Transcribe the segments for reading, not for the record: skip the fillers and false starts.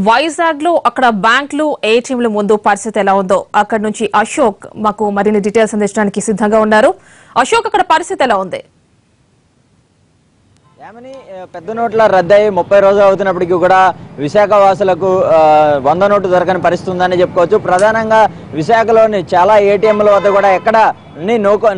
వైజాగ్ లో అక్కడ బ్యాంకులు ఏటీఎంల ముందు పరిస్థితి ఎలా ఉందో అక్కడ నుంచి అశోక్ మాకు మరిన్ని డీటెయిల్స్ అందించడానికి సిద్ధంగా ఉన్నారు. అశోక్, అక్కడ పరిస్థితి ఎలా ఉంది? పెద్ద నోట్ల రద్దయి 30 రోజులు అవుతున్నప్పటికీ కూడా విశాఖ వాసులకు 100 నోటు దొరకని పరిస్థితి ఉందని చెప్పుకోవచ్చు. ప్రధానంగా విశాఖలోని చాలా ఏటీఎంల వద్ద కూడా ఎక్కడ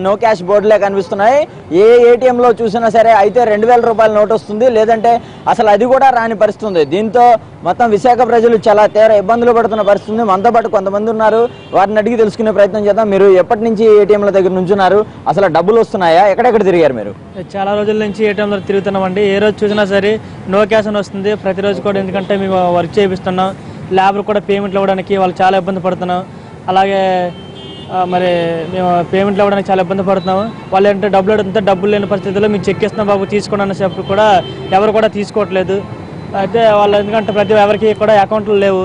నో క్యాష్ బోర్డులే కనిపిస్తున్నాయి. ఏ ఏటీఎంలో చూసినా సరే అయితే 2000 రూపాయల నోటు వస్తుంది, లేదంటే అసలు అది కూడా రాని పరిస్థితి ఉంది. దీంతో మొత్తం విశాఖ ప్రజలు చాలా తీవ్ర ఇబ్బందులు పడుతున్న పరిస్థితి ఉంది. మనతో పాటు కొంతమంది ఉన్నారు, వారిని అడిగి తెలుసుకునే ప్రయత్నం చేద్దాం. మీరు ఎప్పటి నుంచి ఏటీఎంల దగ్గర నుంచున్నారు? అసలు డబ్బులు వస్తున్నాయా? ఎక్కడెక్కడ తిరిగారు మీరు? చాలా రోజుల నుంచి ఏటీఎంలో తిరుగుతున్నామండి. ఏ రోజు చూసినా సరే నో క్యాష్ అని వస్తుంది. ప్రతిరోజు కూడా, ఎందుకంటే మేము వర్క్ చేయిస్తున్నాం, ల్యాబ్లు కూడా పేమెంట్లు ఇవ్వడానికి వాళ్ళు చాలా ఇబ్బంది పడుతున్నాం. అలాగే మరి మేము పేమెంట్లు ఇవ్వడానికి చాలా ఇబ్బంది పడుతున్నాము. వాళ్ళు ఏంటంటే డబ్బులు అడిగితే డబ్బులు లేని పరిస్థితుల్లో మేము చెక్ ఇస్తున్నాం బాబు తీసుకోండి అన్నప్పుడు కూడా ఎవరు కూడా తీసుకోవట్లేదు. అయితే వాళ్ళు ఎందుకంటే ప్రతి ఎవరికి కూడా అకౌంట్లు లేవు.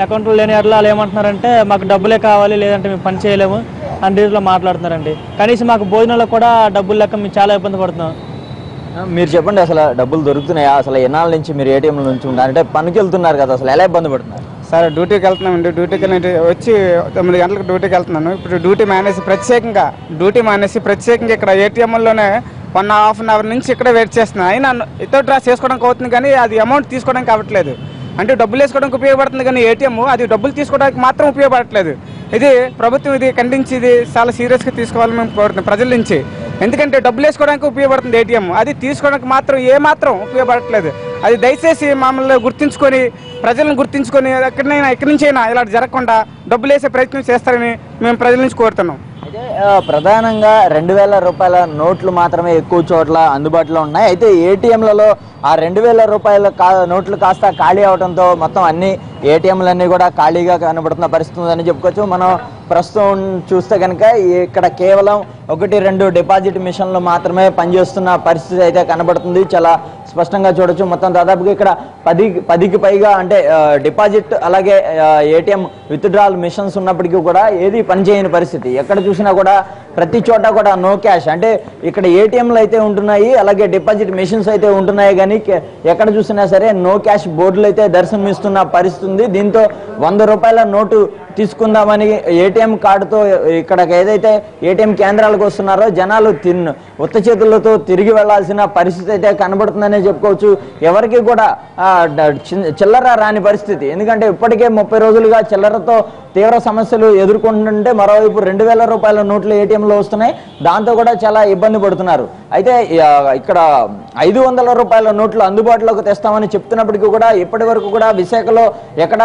అకౌంట్లు లేని వాళ్ళు ఏమంటున్నారంటే మాకు డబ్బులే కావాలి, లేదంటే మేము పని చేయలేము అనే రీతిలో మాట్లాడుతున్నారండి. కనీసం మాకు భోజనంలో కూడా డబ్బులు లేక మేము చాలా ఇబ్బంది పడుతున్నాం. మీరు చెప్పండి, అసలు డబ్బులు దొరుకుతున్నాయా? అసలు ఎన్నాళ్ళ నుంచి మీరు ఏటీఎంల నుంచి ఉన్నారు? అంటే పనికి వెళ్తున్నారు కదా, అసలు ఎలా ఇబ్బంది పడుతున్నారు? సార్ డ్యూటీకి వెళ్తున్నామండి. డ్యూటీకి వచ్చి 9 గంటలకు డ్యూటీకి వెళ్తున్నాను. ఇప్పుడు డ్యూటీ మానేసి ప్రత్యేకంగా ఇక్కడ ఏటీఎంలోనే 1.5 అవర్ నుంచి ఇక్కడ వెయిట్ చేస్తున్నాను. అయినా ఇతర డ్రా చేసుకోవడానికి అవుతుంది, కానీ అది అమౌంట్ తీసుకోవడానికి అవ్వట్లేదు. అంటే డబ్బులు వేసుకోవడానికి ఉపయోగపడుతుంది, కానీ ఏటీఎం అది డబ్బులు తీసుకోవడానికి మాత్రం ఉపయోగపడట్లేదు. ఇది ప్రభుత్వం ఇది ఖండించి ఇది చాలా సీరియస్గా తీసుకోవాలని మేము కోరుతున్నాం ప్రజల నుంచి. ఎందుకంటే డబ్బులు వేసుకోవడానికి ఉపయోగపడుతుంది ఏటీఎం, అది తీసుకోవడానికి మాత్రం ఏమాత్రం ఉపయోగపడట్లేదు. అది దయచేసి మమ్మల్ని గుర్తించుకొని, ప్రజలను గుర్తించుకొని ఎక్కడి నుంచైనా ఇలా జరగకుండా డబ్బులు వేసే ప్రయత్నం చేస్తారని మేము ప్రజల నుంచి కోరుతున్నాం. అయితే ప్రధానంగా 2000 రూపాయల నోట్లు మాత్రమే ఎక్కువ చోట్ల అందుబాటులో ఉన్నాయి. అయితే ఏటీఎంలలో ఆ 2000 రూపాయల నోట్లు కాస్త ఖాళీ అవడంతో మొత్తం అన్ని ఏటీఎంలన్నీ కూడా ఖాళీగా కనబడుతున్న పరిస్థితి ఉందని చెప్పుకోవచ్చు. మనం ప్రస్తుతం చూస్తే కనుక ఇక్కడ కేవలం 1-2 డిపాజిట్ మిషన్లు మాత్రమే పనిచేస్తున్న పరిస్థితి అయితే కనబడుతుంది. చాలా స్పష్టంగా చూడొచ్చు. మొత్తం దాదాపుగా ఇక్కడ 10కి పైగా అంటే డిపాజిట్ అలాగే ఏటీఎం విత్డ్రాల్ మిషన్స్ ఉన్నప్పటికీ కూడా ఏది పనిచేయని పరిస్థితి. ఎక్కడ చూసినా కూడా ప్రతి చోట కూడా నో క్యాష్. అంటే ఇక్కడ ఏటీఎంలు అయితే ఉంటున్నాయి, అలాగే డిపాజిట్ మిషన్స్ అయితే ఉంటున్నాయి, కానీ ఎక్కడ చూసినా సరే నో క్యాష్ బోర్డులు అయితే దర్శనమిస్తున్న పరిస్థితి ఉంది. దీంతో 100 రూపాయల నోటు తీసుకుందామని ఏటీఎం కార్డుతో ఇక్కడికి ఏదైతే ఏటీఎం కేంద్రాలకు వస్తున్నారో జనాలు ఉత్త చేతులతో తిరిగి వెళ్లాల్సిన పరిస్థితి అయితే కనబడుతుందనే చెప్పుకోవచ్చు. ఎవరికి కూడా చిల్లర రాని పరిస్థితి. ఎందుకంటే ఇప్పటికే 30 రోజులుగా చిల్లరతో తీవ్ర సమస్యలు ఎదుర్కొంటుంటే మరోవైపు 2000 రూపాయల నోట్లు ఏటీఎంలో వస్తున్నాయి. దాంతో కూడా చాలా ఇబ్బంది పడుతున్నారు. అయితే ఇక్కడ 500 రూపాయల నోట్లు అందుబాటులోకి తెస్తామని చెప్తున్నప్పటికీ కూడా ఇప్పటి వరకు కూడా విశాఖలో ఎక్కడ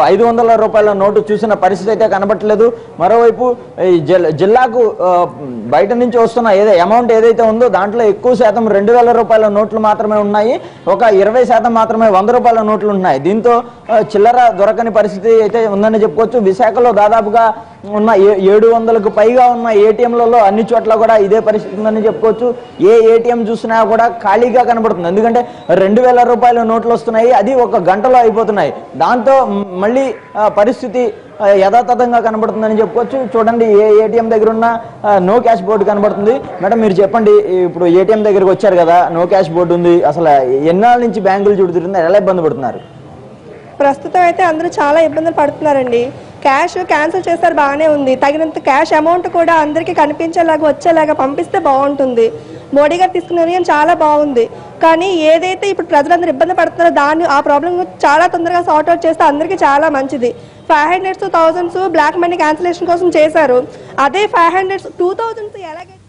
500 రూపాయల నోటు చూసిన పరిస్థితి అయితే కనబట్టలేదు. మరోవైపు జిల్లాకు బయట నుంచి వస్తున్న అమౌంట్ ఏదైతే ఉందో దాంట్లో ఎక్కువ శాతం 2000 రూపాయల నోట్లు మాత్రమే ఉన్నాయి. ఒక 20% మాత్రమే 100 రూపాయల నోట్లు ఉన్నాయి. దీంతో చిల్లర దొరకని పరిస్థితి అయితే ఉందని చెప్పుకోవచ్చు. విశాఖలో దాదాపుగా ఉన్న 700కు పైగా ఉన్న ఏటీఎంలలో అన్ని చోట్ల కూడా ఇదే పరిస్థితి ఉందని చెప్పుకోవచ్చు. ఏ ఏటీఎం చూసినా కూడా ఖాళీగా కనబడుతుంది. ఎందుకంటే 2000 రూపాయల నోట్లు వస్తున్నాయి, అది ఒక గంటలో అయిపోతున్నాయి. దాంతో మళ్ళీ పరిస్థితి యథాతథంగా కనబడుతుందని చెప్పుకోవచ్చు. చూడండి, ఏ ఏటీఎం దగ్గర ఉన్న నో క్యాష్ బోర్డు కనబడుతుంది. మేడం, మీరు చెప్పండి, ఇప్పుడు ఏటీఎం దగ్గరకు వచ్చారు కదా, నో క్యాష్ బోర్డు ఉంది, అసలు ఎన్నాళ్ళ నుంచి బ్యాంకులు చుడుతున్నారు, ఎలా ఇబ్బంది పడుతున్నారు? ప్రస్తుతం అయితే అందరూ చాలా ఇబ్బందులు పడుతున్నారండి. క్యాష్ క్యాన్సిల్ చేస్తారు, బాగానే ఉంది. తగినంత క్యాష్ అమౌంట్ కూడా అందరికీ కనిపించేలాగా వచ్చేలాగా పంపిస్తే బాగుంటుంది. మోడీ గారు తీసుకున్న నిర్ణయం చాలా బాగుంది. కానీ ఏదైతే ఇప్పుడు ప్రజలందరూ ఇబ్బంది పడుతున్నారో ఆ ప్రాబ్లం చాలా తొందరగా సార్ట్అవుట్ చేస్తే అందరికీ చాలా మంచిది. 500s 1000s black money cancellation కోసం చేశారు. అదే 500s 2000s ఎలాగైతే